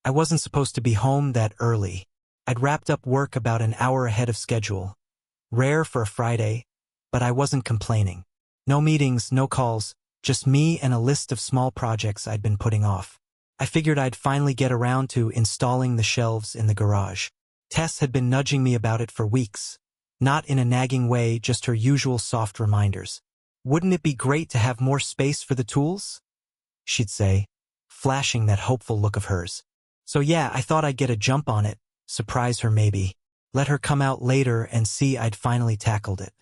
I wasn't supposed to be home that early. I'd wrapped up work about an hour ahead of schedule. Rare for a Friday, but I wasn't complaining. No meetings, no calls, just me and a list of small projects I'd been putting off. I figured I'd finally get around to installing the shelves in the garage. Tess had been nudging me about it for weeks. Not in a nagging way, just her usual soft reminders. "Wouldn't it be great to have more space for the tools?" she'd say, flashing that hopeful look of hers. So yeah, I thought I'd get a jump on it, surprise her maybe. Let her come out later and see I'd finally tackled it.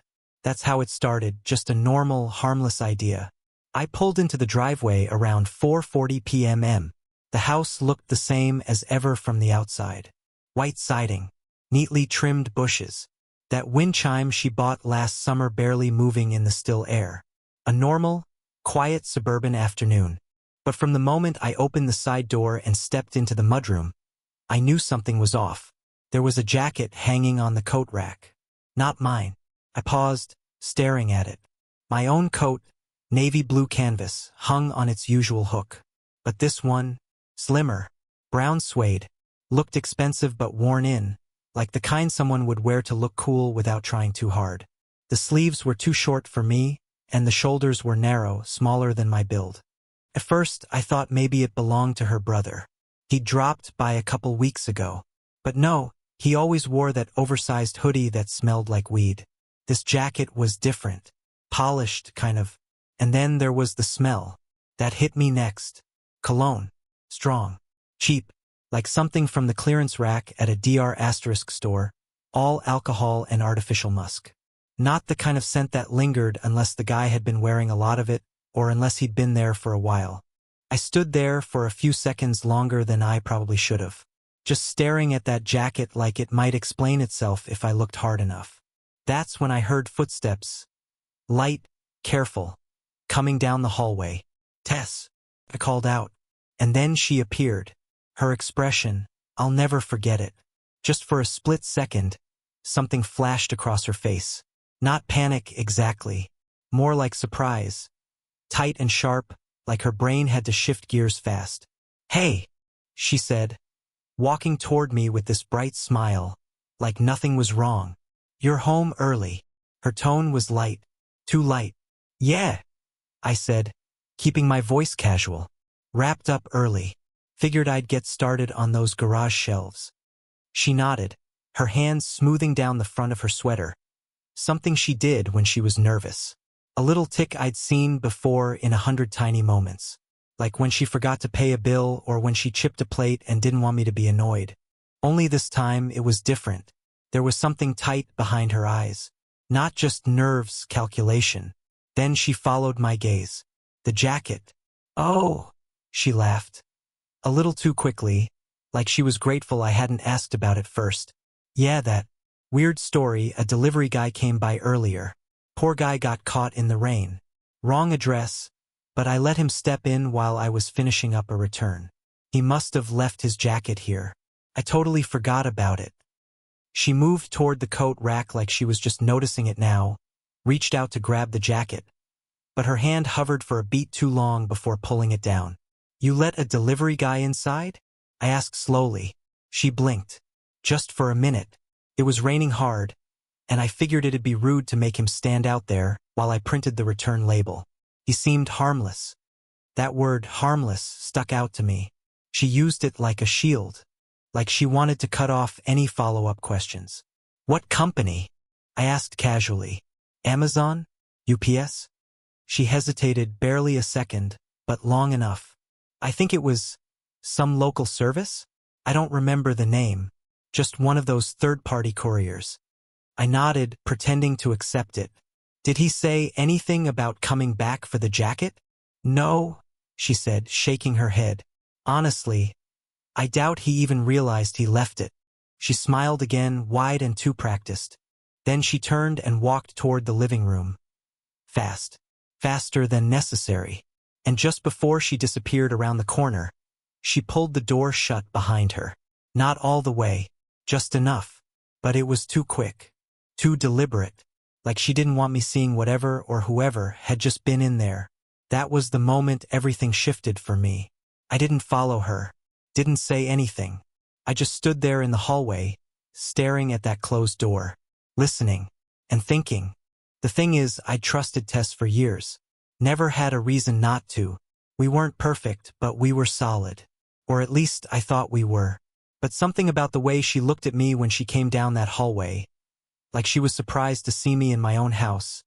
That's how it started, just a normal, harmless idea. I pulled into the driveway around 4:40 p.m. The house looked the same as ever from the outside. White siding, neatly trimmed bushes. That wind chime she bought last summer barely moving in the still air. A normal, quiet suburban afternoon. But from the moment I opened the side door and stepped into the mudroom, I knew something was off. There was a jacket hanging on the coat rack. Not mine. I paused, staring at it. My own coat, navy blue canvas, hung on its usual hook. But this one, slimmer, brown suede, looked expensive but worn in, like the kind someone would wear to look cool without trying too hard. The sleeves were too short for me, and the shoulders were narrow, smaller than my build. At first, I thought maybe it belonged to her brother. He'd dropped by a couple weeks ago. But no, he always wore that oversized hoodie that smelled like weed. This jacket was different. Polished, kind of. And then there was the smell. That hit me next. Cologne. Strong. Cheap. Like something from the clearance rack at a Dr. store. All alcohol and artificial musk. Not the kind of scent that lingered unless the guy had been wearing a lot of it, or unless he'd been there for a while. I stood there for a few seconds longer than I probably should have. Just staring at that jacket like it might explain itself if I looked hard enough. That's when I heard footsteps. Light, careful. Coming down the hallway. "Tess," I called out. And then she appeared. Her expression, I'll never forget it. Just for a split second, something flashed across her face. Not panic exactly. More like surprise. Tight and sharp, like her brain had to shift gears fast. "Hey," she said, walking toward me with this bright smile, like nothing was wrong. "You're home early." Her tone was light. Too light. "Yeah," I said, keeping my voice casual. "Wrapped up early. Figured I'd get started on those garage shelves." She nodded, her hands smoothing down the front of her sweater. Something she did when she was nervous. A little tick I'd seen before in 100 tiny moments. Like when she forgot to pay a bill or when she chipped a plate and didn't want me to be annoyed. Only this time it was different. There was something tight behind her eyes. Not just nerves, calculation. Then she followed my gaze. "The jacket." "Oh," she laughed. A little too quickly, like she was grateful I hadn't asked about it first. "Yeah, that weird story, a delivery guy came by earlier. Poor guy got caught in the rain. Wrong address, but I let him step in while I was finishing up a return. He must have left his jacket here. I totally forgot about it." She moved toward the coat rack like she was just noticing it now, reached out to grab the jacket. But her hand hovered for a beat too long before pulling it down. "You let a delivery guy inside?" I asked slowly. She blinked. Just for a minute. It was raining hard, and I figured it'd be rude to make him stand out there while I printed the return label. He seemed harmless. That word, harmless, stuck out to me. She used it like a shield. Like she wanted to cut off any follow-up questions. "What company?" I asked casually. "Amazon? UPS?" She hesitated barely a second, but long enough. "I think it was some local service? I don't remember the name. Just one of those third-party couriers." I nodded, pretending to accept it. "Did he say anything about coming back for the jacket?" "No," she said, shaking her head. "Honestly, I doubt he even realized he left it." She smiled again, wide and too practiced. Then she turned and walked toward the living room. Fast. Faster than necessary. And just before she disappeared around the corner, she pulled the door shut behind her. Not all the way, just enough. But it was too quick. Too deliberate. Like she didn't want me seeing whatever or whoever had just been in there. That was the moment everything shifted for me. I didn't follow her. Didn't say anything. I just stood there in the hallway, staring at that closed door, listening, and thinking. The thing is, I'd trusted Tess for years. Never had a reason not to. We weren't perfect, but we were solid. Or at least I thought we were. But something about the way she looked at me when she came down that hallway, like she was surprised to see me in my own house,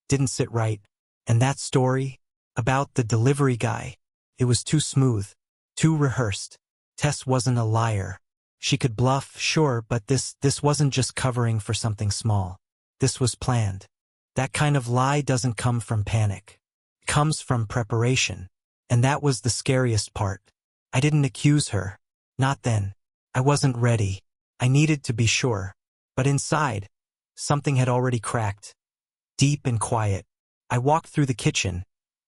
didn't sit right. And that story, about the delivery guy, it was too smooth, too rehearsed. Tess wasn't a liar. She could bluff, sure, but this wasn't just covering for something small. This was planned. That kind of lie doesn't come from panic. It comes from preparation. And that was the scariest part. I didn't accuse her. Not then. I wasn't ready. I needed to be sure. But inside, something had already cracked. Deep and quiet. I walked through the kitchen,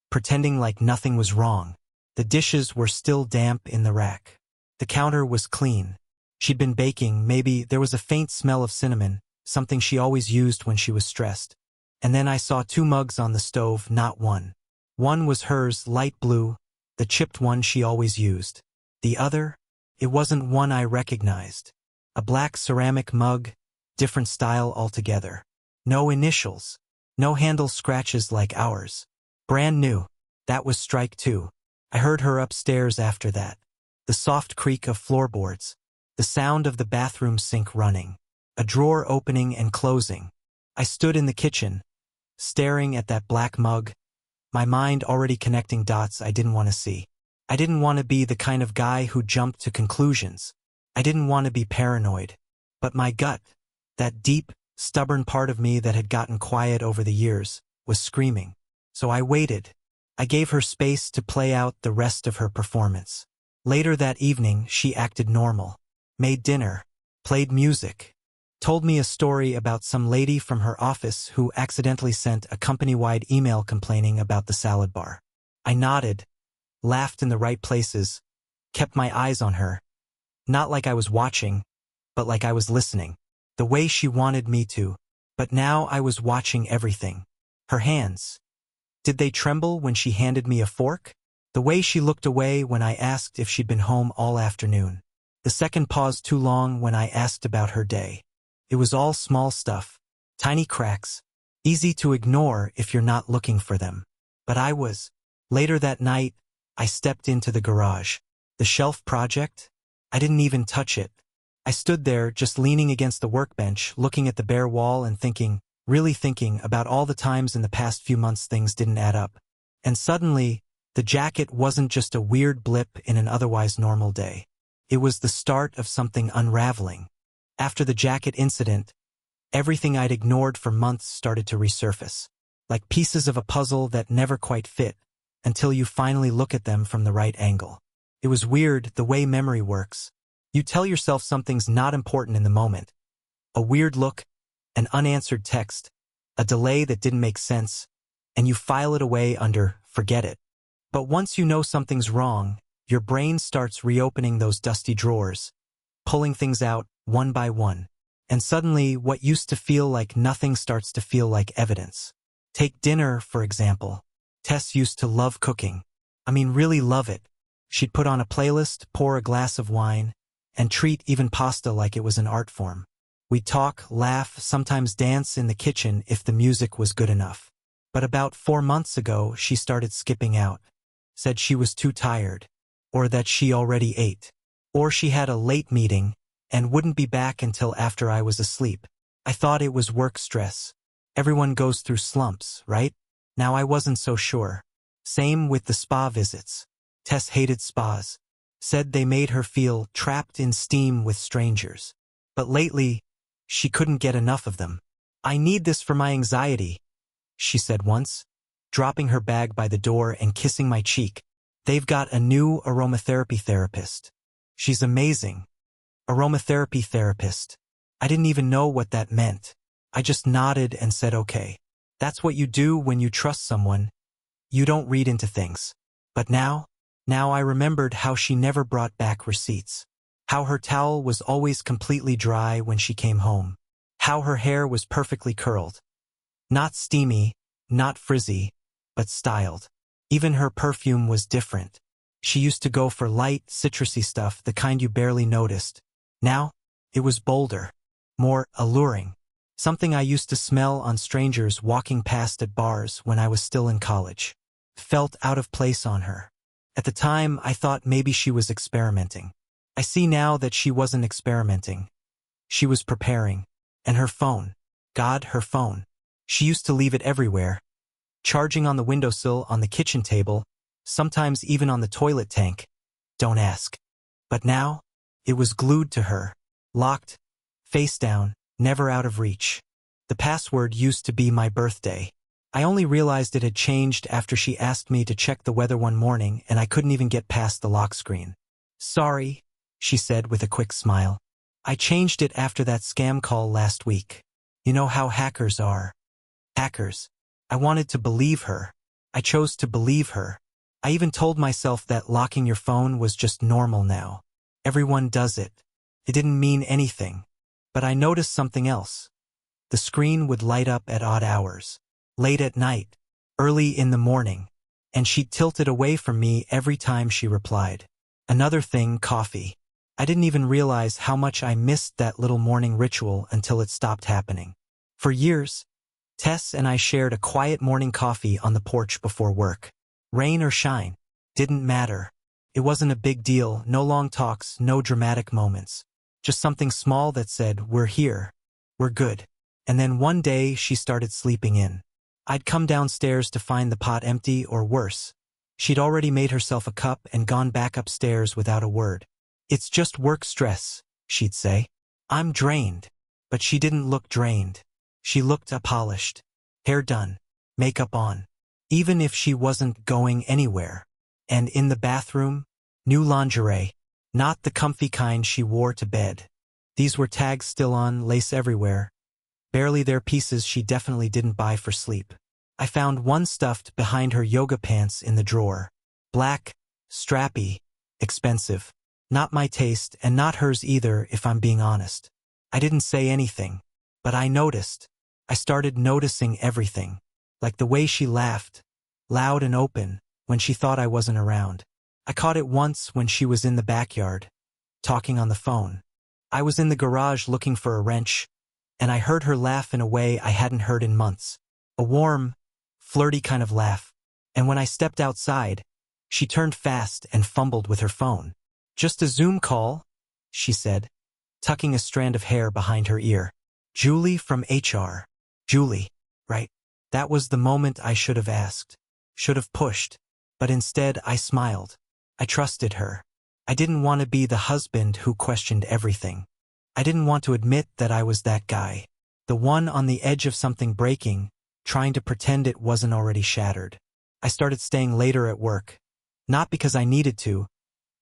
pretending like nothing was wrong. The dishes were still damp in the rack. The counter was clean. She'd been baking, maybe there was a faint smell of cinnamon, something she always used when she was stressed. And then I saw 2 mugs on the stove, not one. One was hers, light blue, the chipped one she always used. The other? It wasn't one I recognized. A black ceramic mug, different style altogether. No initials. No handle scratches like ours. Brand new. That was strike 2. I heard her upstairs after that. The soft creak of floorboards. The sound of the bathroom sink running. A drawer opening and closing. I stood in the kitchen, staring at that black mug, my mind already connecting dots I didn't want to see. I didn't want to be the kind of guy who jumped to conclusions. I didn't want to be paranoid. But my gut, that deep, stubborn part of me that had gotten quiet over the years, was screaming. So I waited. I gave her space to play out the rest of her performance. Later that evening, she acted normal. Made dinner. Played music. Told me a story about some lady from her office who accidentally sent a company-wide email complaining about the salad bar. I nodded, laughed in the right places, kept my eyes on her. Not like I was watching, but like I was listening. The way she wanted me to. But now I was watching everything. Her hands. Did they tremble when she handed me a fork? The way she looked away when I asked if she'd been home all afternoon. The second pause too long when I asked about her day. It was all small stuff, tiny cracks, easy to ignore if you're not looking for them. But I was. Later that night, I stepped into the garage. The shelf project? I didn't even touch it. I stood there just leaning against the workbench, looking at the bare wall and thinking, really thinking about all the times in the past few months things didn't add up. And suddenly, the jacket wasn't just a weird blip in an otherwise normal day. It was the start of something unraveling. After the jacket incident, everything I'd ignored for months started to resurface, like pieces of a puzzle that never quite fit, until you finally look at them from the right angle. It was weird the way memory works. You tell yourself something's not important in the moment. A weird look, an unanswered text, a delay that didn't make sense, and you file it away under forget it. But once you know something's wrong, your brain starts reopening those dusty drawers, pulling things out one by one. And suddenly, what used to feel like nothing starts to feel like evidence. Take dinner, for example. Tess used to love cooking. I mean, really love it. She'd put on a playlist, pour a glass of wine, and treat even pasta like it was an art form. We'd talk, laugh, sometimes dance in the kitchen if the music was good enough. But about 4 months ago, she started skipping out. Said she was too tired. Or that she already ate. Or she had a late meeting and wouldn't be back until after I was asleep. I thought it was work stress. Everyone goes through slumps, right? Now I wasn't so sure. Same with the spa visits. Tess hated spas. Said they made her feel trapped in steam with strangers. But lately, she couldn't get enough of them. I need this for my anxiety, she said once, dropping her bag by the door and kissing my cheek. They've got a new aromatherapy therapist. She's amazing. Aromatherapy therapist. I didn't even know what that meant. I just nodded and said okay. That's what you do when you trust someone. You don't read into things. But now I remembered how she never brought back receipts. How her towel was always completely dry when she came home. How her hair was perfectly curled. Not steamy, not frizzy, but styled. Even her perfume was different. She used to go for light, citrusy stuff, the kind you barely noticed. Now, it was bolder, more alluring. Something I used to smell on strangers walking past at bars when I was still in college. Felt out of place on her. At the time, I thought maybe she was experimenting. I see now that she wasn't experimenting. She was preparing. And her phone. God, her phone. She used to leave it everywhere. Charging on the windowsill, on the kitchen table, sometimes even on the toilet tank. Don't ask. But now, it was glued to her. Locked. Face down, never out of reach. The password used to be my birthday. I only realized it had changed after she asked me to check the weather one morning and I couldn't even get past the lock screen. Sorry, she said with a quick smile. I changed it after that scam call last week. You know how hackers are. Hackers. I wanted to believe her. I chose to believe her. I even told myself that locking your phone was just normal now. Everyone does it. It didn't mean anything. But I noticed something else. The screen would light up at odd hours. Late at night. Early in the morning. And she'd tilt it away from me every time she replied. Another thing, coffee. I didn't even realize how much I missed that little morning ritual until it stopped happening. For years, Tess and I shared a quiet morning coffee on the porch before work. Rain or shine. Didn't matter. It wasn't a big deal, no long talks, no dramatic moments. Just something small that said, we're here. We're good. And then one day she started sleeping in. I'd come downstairs to find the pot empty or worse. She'd already made herself a cup and gone back upstairs without a word. It's just work stress, she'd say. I'm drained. But she didn't look drained. She looked polished. Hair done. Makeup on. Even if she wasn't going anywhere. And in the bathroom, new lingerie. Not the comfy kind she wore to bed. These were tags still on, lace everywhere. Barely their pieces she definitely didn't buy for sleep. I found one stuffed behind her yoga pants in the drawer. Black, strappy, expensive. Not my taste and not hers either, if I'm being honest. I didn't say anything. But I noticed. I started noticing everything. Like the way she laughed. Loud and open, when she thought I wasn't around. I caught it once when she was in the backyard. Talking on the phone. I was in the garage looking for a wrench. And I heard her laugh in a way I hadn't heard in months. A warm, flirty kind of laugh. And when I stepped outside, she turned fast and fumbled with her phone. Just a Zoom call, she said, tucking a strand of hair behind her ear. Julie from HR. Julie, right? That was the moment I should have asked. Should have pushed. But instead I smiled. I trusted her. I didn't want to be the husband who questioned everything. I didn't want to admit that I was that guy. The one on the edge of something breaking, trying to pretend it wasn't already shattered. I started staying later at work. Not because I needed to,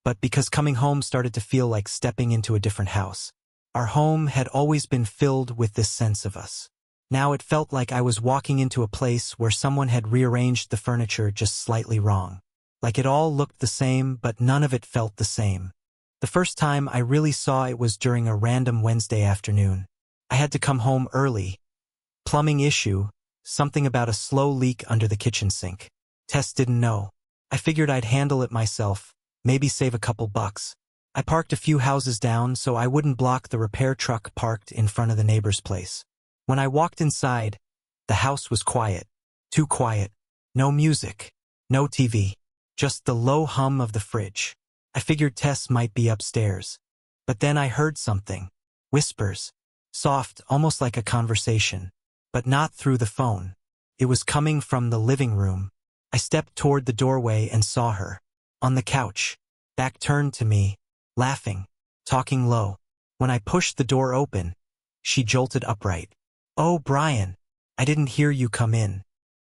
but because coming home started to feel like stepping into a different house. Our home had always been filled with this sense of us. Now it felt like I was walking into a place where someone had rearranged the furniture just slightly wrong. Like it all looked the same, but none of it felt the same. The first time I really saw it was during a random Wednesday afternoon. I had to come home early. Plumbing issue, something about a slow leak under the kitchen sink. Tess didn't know. I figured I'd handle it myself, maybe save a couple bucks. I parked a few houses down so I wouldn't block the repair truck parked in front of the neighbor's place. When I walked inside, the house was quiet. Too quiet. No music. No TV. Just the low hum of the fridge. I figured Tess might be upstairs. But then I heard something. Whispers. Soft, almost like a conversation. But not through the phone. It was coming from the living room. I stepped toward the doorway and saw her. On the couch. Back turned to me. Laughing. Talking low. When I pushed the door open, she jolted upright. Oh, Brian. I didn't hear you come in.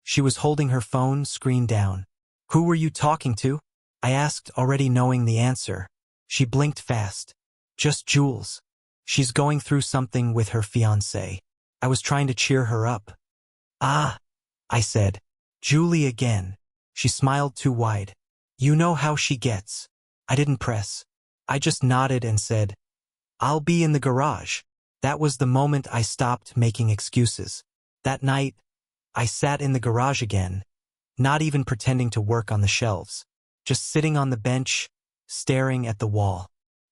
She was holding her phone, screen down. Who were you talking to? I asked, already knowing the answer. She blinked fast. Just Jules. She's going through something with her fiancé. I was trying to cheer her up. Ah, I said. Julie again. She smiled too wide. You know how she gets. I didn't press. I just nodded and said, I'll be in the garage. That was the moment I stopped making excuses. That night, I sat in the garage again, not even pretending to work on the shelves. just sitting on the bench, staring at the wall.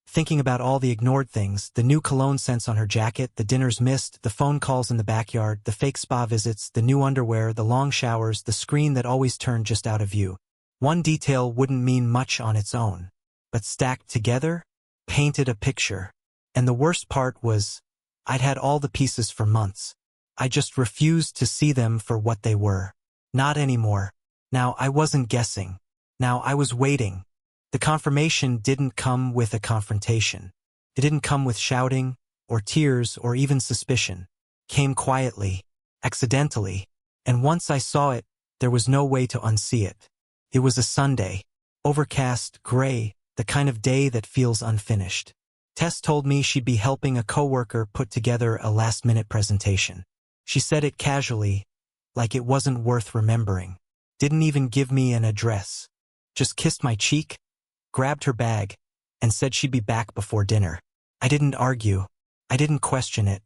Thinking about all the ignored things, the new cologne scents on her jacket, the dinners missed, the phone calls in the backyard, the fake spa visits, the new underwear, the long showers, the screen that always turned just out of view. One detail wouldn't mean much on its own, but stacked together, painted a picture. And the worst part was, I'd had all the pieces for months. I just refused to see them for what they were. Not anymore. Now I wasn't guessing. Now I was waiting. The confirmation didn't come with a confrontation. It didn't come with shouting, or tears, or even suspicion. Came quietly, accidentally, and once I saw it, there was no way to unsee it. It was a Sunday. Overcast, gray, the kind of day that feels unfinished. Tess told me she'd be helping a coworker put together a last-minute presentation. She said it casually, like it wasn't worth remembering. Didn't even give me an address. Just kissed my cheek, grabbed her bag, and said she'd be back before dinner. I didn't argue. I didn't question it.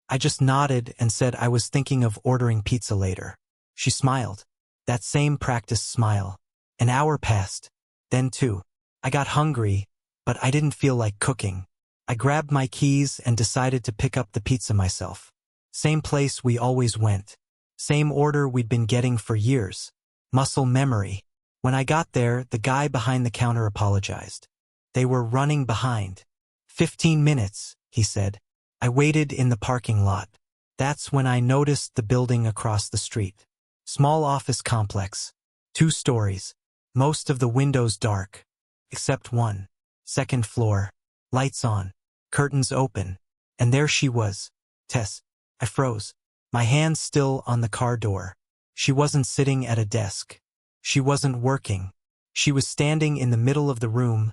I just nodded and said I was thinking of ordering pizza later. She smiled. That same practiced smile. An hour passed. Then two. I got hungry, but I didn't feel like cooking. I grabbed my keys and decided to pick up the pizza myself. Same place we always went. Same order we'd been getting for years. Muscle memory. When I got there, the guy behind the counter apologized. They were running behind. 15 minutes, he said. I waited in the parking lot. That's when I noticed the building across the street. Small office complex. 2 stories. Most of the windows dark. Except one. Second floor. Lights on. Curtains open. And there she was. Tess. I froze. My hands still on the car door. She wasn't sitting at a desk. She wasn't working. She was standing in the middle of the room,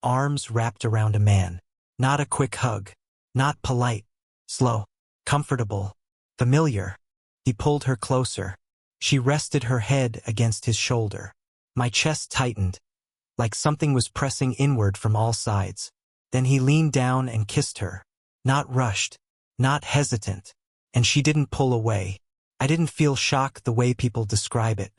arms wrapped around a man. Not a quick hug. Not polite. Slow. Comfortable. Familiar. He pulled her closer. She rested her head against his shoulder. My chest tightened, like something was pressing inward from all sides. Then he leaned down and kissed her. Not rushed. Not hesitant. And she didn't pull away. I didn't feel shock the way people describe it.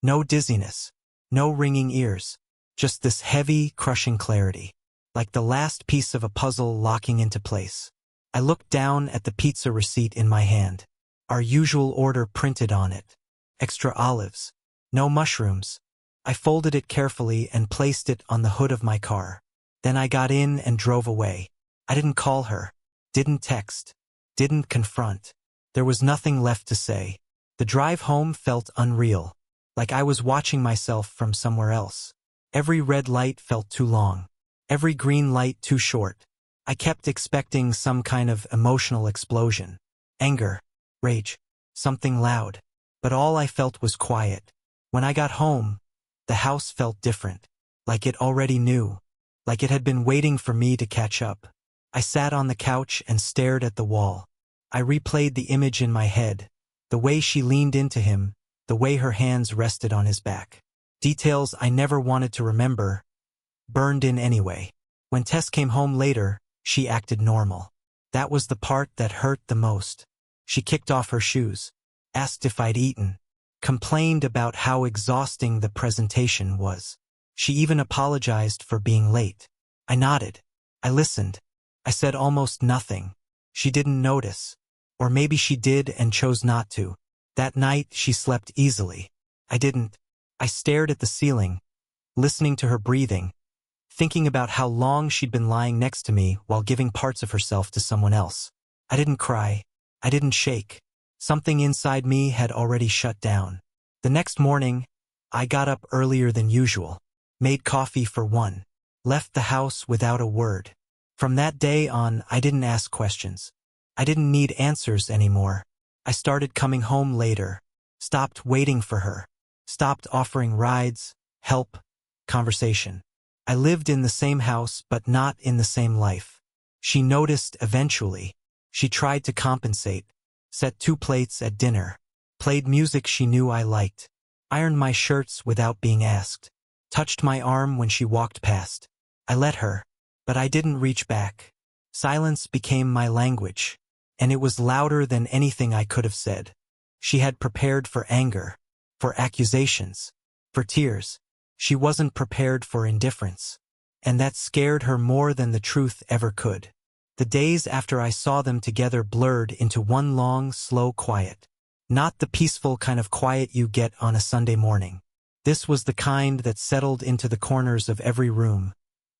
No dizziness. No ringing ears. Just this heavy, crushing clarity. Like the last piece of a puzzle locking into place. I looked down at the pizza receipt in my hand. Our usual order printed on it. Extra olives. No mushrooms. I folded it carefully and placed it on the hood of my car. Then I got in and drove away. I didn't call her. Didn't text. Didn't confront. There was nothing left to say. The drive home felt unreal. Like I was watching myself from somewhere else. Every red light felt too long. Every green light too short. I kept expecting some kind of emotional explosion. Anger. Rage. Something loud. But all I felt was quiet. When I got home, the house felt different. Like it already knew. Like it had been waiting for me to catch up. I sat on the couch and stared at the wall. I replayed the image in my head. The way she leaned into him. The way her hands rested on his back. Details I never wanted to remember, burned in anyway. When Tess came home later, she acted normal. That was the part that hurt the most. She kicked off her shoes, asked if I'd eaten, complained about how exhausting the presentation was. She even apologized for being late. I nodded. I listened. I said almost nothing. She didn't notice. Or maybe she did and chose not to. That night, she slept easily. I didn't. I stared at the ceiling, listening to her breathing, thinking about how long she'd been lying next to me while giving parts of herself to someone else. I didn't cry. I didn't shake. Something inside me had already shut down. The next morning, I got up earlier than usual, made coffee for one, left the house without a word. From that day on, I didn't ask questions. I didn't need answers anymore. I started coming home later, stopped waiting for her, stopped offering rides, help, conversation. I lived in the same house but not in the same life. She noticed eventually. She tried to compensate, set 2 plates at dinner, played music she knew I liked, ironed my shirts without being asked, touched my arm when she walked past. I let her, but I didn't reach back. Silence became my language. And it was louder than anything I could have said. She had prepared for anger, for accusations, for tears. She wasn't prepared for indifference. And that scared her more than the truth ever could. The days after I saw them together blurred into one long, slow quiet. Not the peaceful kind of quiet you get on a Sunday morning. This was the kind that settled into the corners of every room,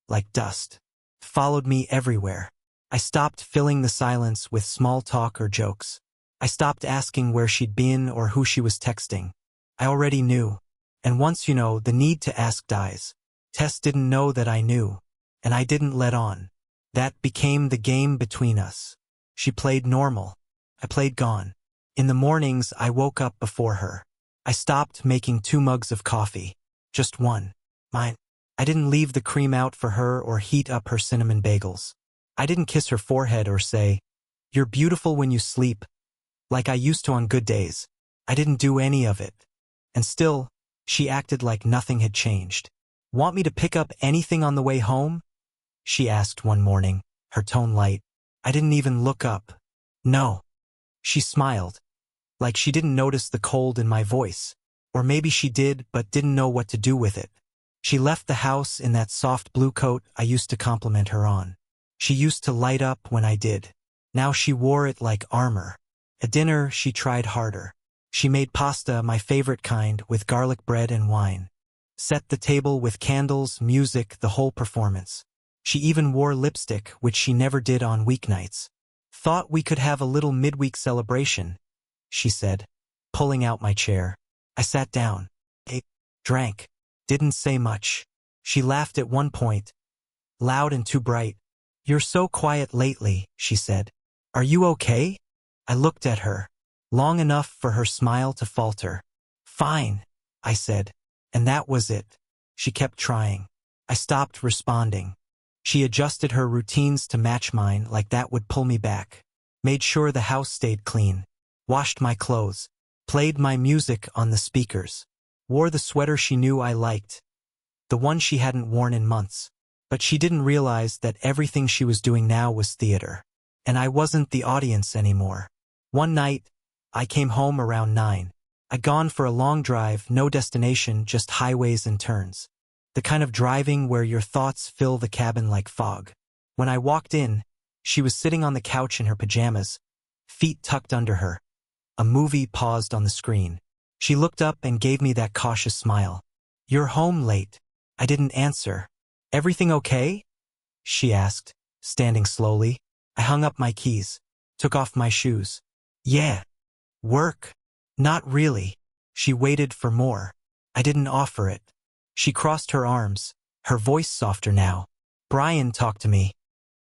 like dust. Followed me everywhere. I stopped filling the silence with small talk or jokes. I stopped asking where she'd been or who she was texting. I already knew. And once you know, the need to ask dies. Tess didn't know that I knew, and I didn't let on. That became the game between us. She played normal. I played gone. In the mornings, I woke up before her. I stopped making 2 mugs of coffee. Just one. Mine. I didn't leave the cream out for her or heat up her cinnamon bagels. I didn't kiss her forehead or say, "You're beautiful when you sleep," like I used to on good days. I didn't do any of it. And still, she acted like nothing had changed. "Want me to pick up anything on the way home?" she asked one morning, her tone light. I didn't even look up. "No." She smiled, like she didn't notice the cold in my voice. Or maybe she did, but didn't know what to do with it. She left the house in that soft blue coat I used to compliment her on. She used to light up when I did. Now she wore it like armor. At dinner, she tried harder. She made pasta, my favorite kind, with garlic bread and wine. Set the table with candles, music, the whole performance. She even wore lipstick, which she never did on weeknights. "Thought we could have a little midweek celebration," she said, pulling out my chair. I sat down. Ate, drank, didn't say much. She laughed at one point, loud and too bright. "You're so quiet lately," she said. "Are you okay?" I looked at her, long enough for her smile to falter. "Fine," I said, and that was it. She kept trying. I stopped responding. She adjusted her routines to match mine, like that would pull me back. Made sure the house stayed clean. Washed my clothes. Played my music on the speakers. Wore the sweater she knew I liked. The one she hadn't worn in months. But she didn't realize that everything she was doing now was theater. And I wasn't the audience anymore. One night, I came home around 9. I'd gone for a long drive, no destination, just highways and turns. The kind of driving where your thoughts fill the cabin like fog. When I walked in, she was sitting on the couch in her pajamas, feet tucked under her. A movie paused on the screen. She looked up and gave me that cautious smile. "You're home late." I didn't answer. "Everything okay?" she asked, standing slowly. I hung up my keys, took off my shoes. "Yeah." "Work?" "Not really." She waited for more. I didn't offer it. She crossed her arms, her voice softer now. "Brian talked to me."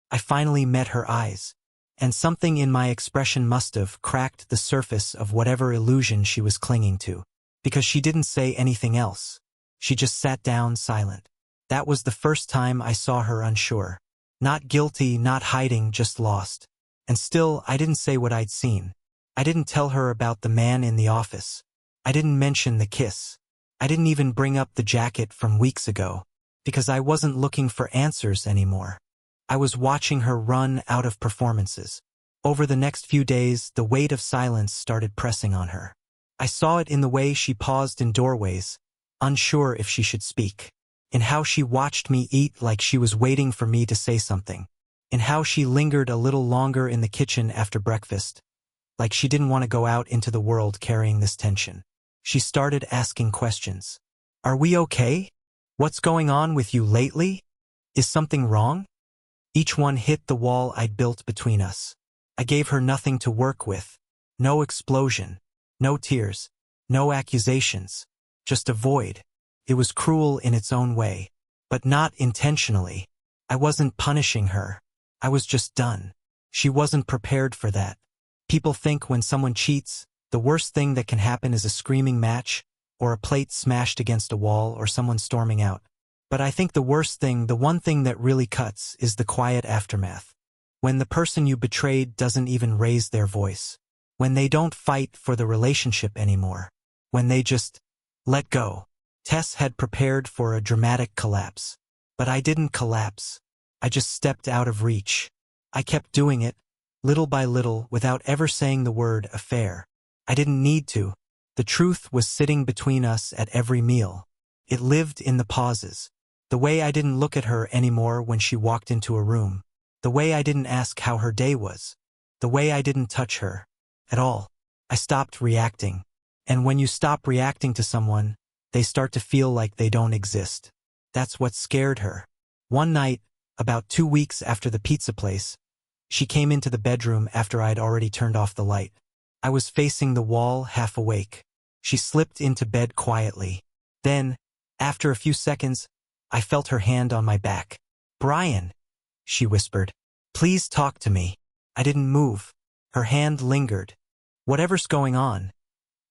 I finally met her eyes, and something in my expression must have cracked the surface of whatever illusion she was clinging to, because she didn't say anything else. She just sat down silent. That was the first time I saw her unsure. Not guilty, not hiding, just lost. And still, I didn't say what I'd seen. I didn't tell her about the man in the office. I didn't mention the kiss. I didn't even bring up the jacket from weeks ago, because I wasn't looking for answers anymore. I was watching her run out of performances. Over the next few days, the weight of silence started pressing on her. I saw it in the way she paused in doorways, unsure if she should speak. In how she watched me eat like she was waiting for me to say something. In how she lingered a little longer in the kitchen after breakfast, like she didn't want to go out into the world carrying this tension. She started asking questions. "Are we okay? What's going on with you lately? Is something wrong?" Each one hit the wall I'd built between us. I gave her nothing to work with. No explosion. No tears. No accusations. Just a void. It was cruel in its own way. But not intentionally. I wasn't punishing her. I was just done. She wasn't prepared for that. People think when someone cheats, the worst thing that can happen is a screaming match, or a plate smashed against a wall, or someone storming out. But I think the worst thing, the one thing that really cuts, is the quiet aftermath. When the person you betrayed doesn't even raise their voice. When they don't fight for the relationship anymore. When they just let go. Tess had prepared for a dramatic collapse. But I didn't collapse. I just stepped out of reach. I kept doing it, little by little, without ever saying the word affair. I didn't need to. The truth was sitting between us at every meal. It lived in the pauses. The way I didn't look at her anymore when she walked into a room. The way I didn't ask how her day was. The way I didn't touch her. At all. I stopped reacting. And when you stop reacting to someone, they start to feel like they don't exist. That's what scared her. One night, about 2 weeks after the pizza place, she came into the bedroom after I'd already turned off the light. I was facing the wall, half awake. She slipped into bed quietly. Then, after a few seconds, I felt her hand on my back. "Brian," she whispered. "Please talk to me." I didn't move. Her hand lingered. "Whatever's going on,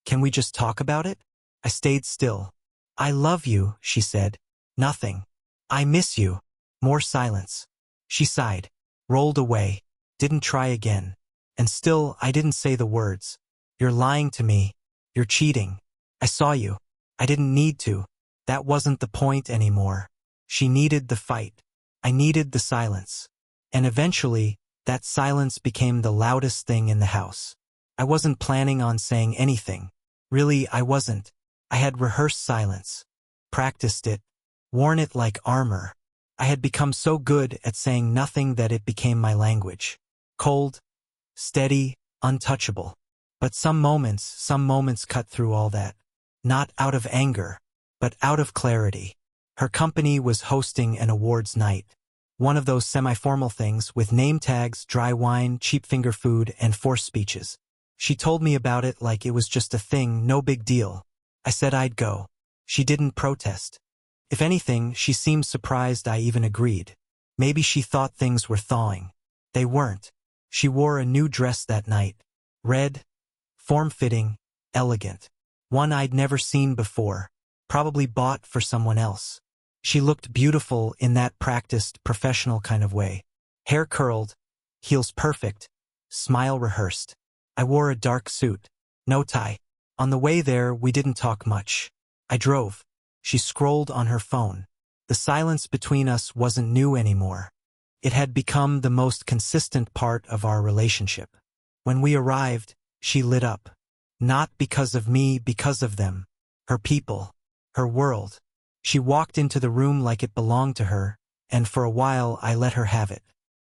can we just talk about it?" I stayed still. "I love you," she said. "Nothing. I miss you." More silence. She sighed, rolled away, didn't try again. And still, I didn't say the words. "You're lying to me. You're cheating. I saw you. I didn't need to." That wasn't the point anymore. She needed the fight. I needed the silence. And eventually, that silence became the loudest thing in the house. I wasn't planning on saying anything. Really, I wasn't. I had rehearsed silence, practiced it, worn it like armor. I had become so good at saying nothing that it became my language. Cold, steady, untouchable. But some moments cut through all that. Not out of anger, but out of clarity. Her company was hosting an awards night. One of those semi-formal things with name tags, dry wine, cheap finger food, and forced speeches. She told me about it like it was just a thing, no big deal. I said I'd go. She didn't protest. If anything, she seemed surprised I even agreed. Maybe she thought things were thawing. They weren't. She wore a new dress that night. Red, form-fitting, elegant. One I'd never seen before. Probably bought for someone else. She looked beautiful in that practiced, professional kind of way. Hair curled, heels perfect, smile rehearsed. I wore a dark suit. No tie. On the way there, we didn't talk much. I drove. She scrolled on her phone. The silence between us wasn't new anymore. It had become the most consistent part of our relationship. When we arrived, she lit up. Not because of me, because of them. Her people. Her world. She walked into the room like it belonged to her, and for a while I let her have it.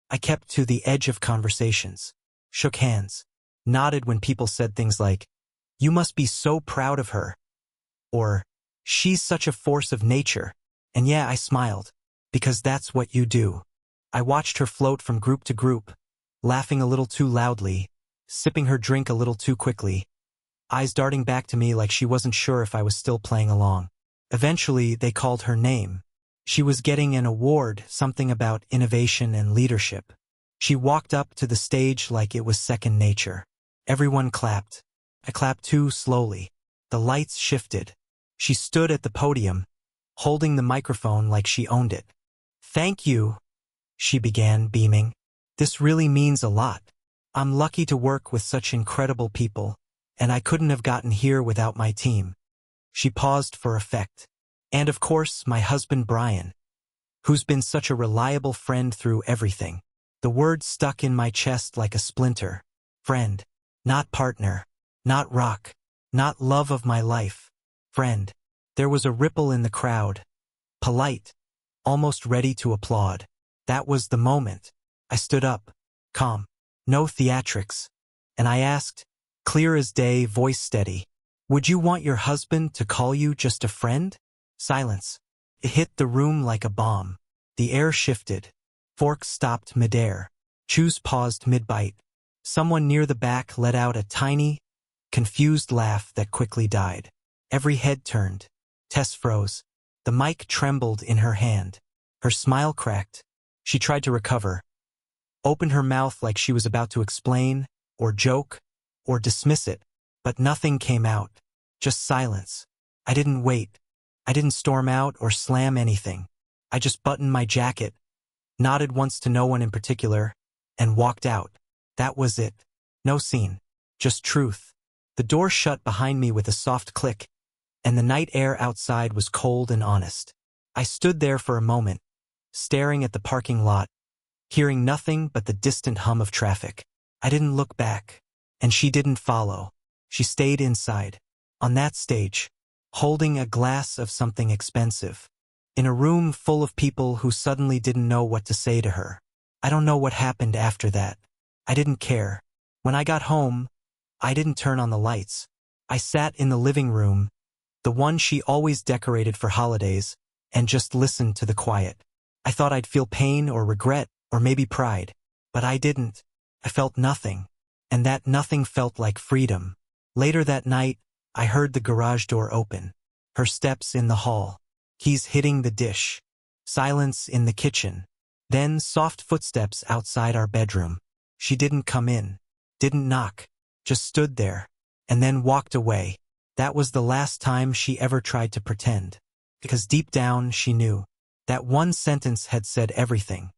I kept to the edge of conversations. Shook hands. Nodded when people said things like, "You must be so proud of her." Or, "She's such a force of nature." And yeah, I smiled. Because that's what you do. I watched her float from group to group, laughing a little too loudly, sipping her drink a little too quickly, eyes darting back to me like she wasn't sure if I was still playing along. Eventually, they called her name. She was getting an award, something about innovation and leadership. She walked up to the stage like it was second nature. Everyone clapped. I clapped too, slowly. The lights shifted. She stood at the podium, holding the microphone like she owned it. "Thank you," she began, beaming. "This really means a lot. I'm lucky to work with such incredible people, and I couldn't have gotten here without my team." She paused for effect. "And of course, my husband Brian, who's been such a reliable friend through everything." The word stuck in my chest like a splinter. Friend. Not partner. Not rock. Not love of my life. Friend. There was a ripple in the crowd. Polite. Almost ready to applaud. That was the moment. I stood up. Calm. No theatrics. And I asked, clear as day, voice steady, "Would you want your husband to call you just a friend?" Silence. It hit the room like a bomb. The air shifted. Forks stopped midair. Chews paused mid-bite. Someone near the back let out a tiny, confused laugh that quickly died. Every head turned. Tess froze. The mic trembled in her hand. Her smile cracked. She tried to recover. Opened her mouth like she was about to explain, or joke, or dismiss it. But nothing came out. Just silence. I didn't wait. I didn't storm out or slam anything. I just buttoned my jacket, nodded once to no one in particular, and walked out. That was it. No scene. Just truth. The door shut behind me with a soft click, and the night air outside was cold and honest. I stood there for a moment, staring at the parking lot, hearing nothing but the distant hum of traffic. I didn't look back, and she didn't follow. She stayed inside. On that stage, holding a glass of something expensive, in a room full of people who suddenly didn't know what to say to her. I don't know what happened after that. I didn't care. When I got home, I didn't turn on the lights. I sat in the living room, the one she always decorated for holidays, and just listened to the quiet. I thought I'd feel pain or regret or maybe pride, but I didn't. I felt nothing, and that nothing felt like freedom. Later that night, I heard the garage door open, her steps in the hall, keys hitting the dish, silence in the kitchen, then soft footsteps outside our bedroom. She didn't come in, didn't knock, just stood there, and then walked away. That was the last time she ever tried to pretend, because deep down she knew that one sentence had said everything.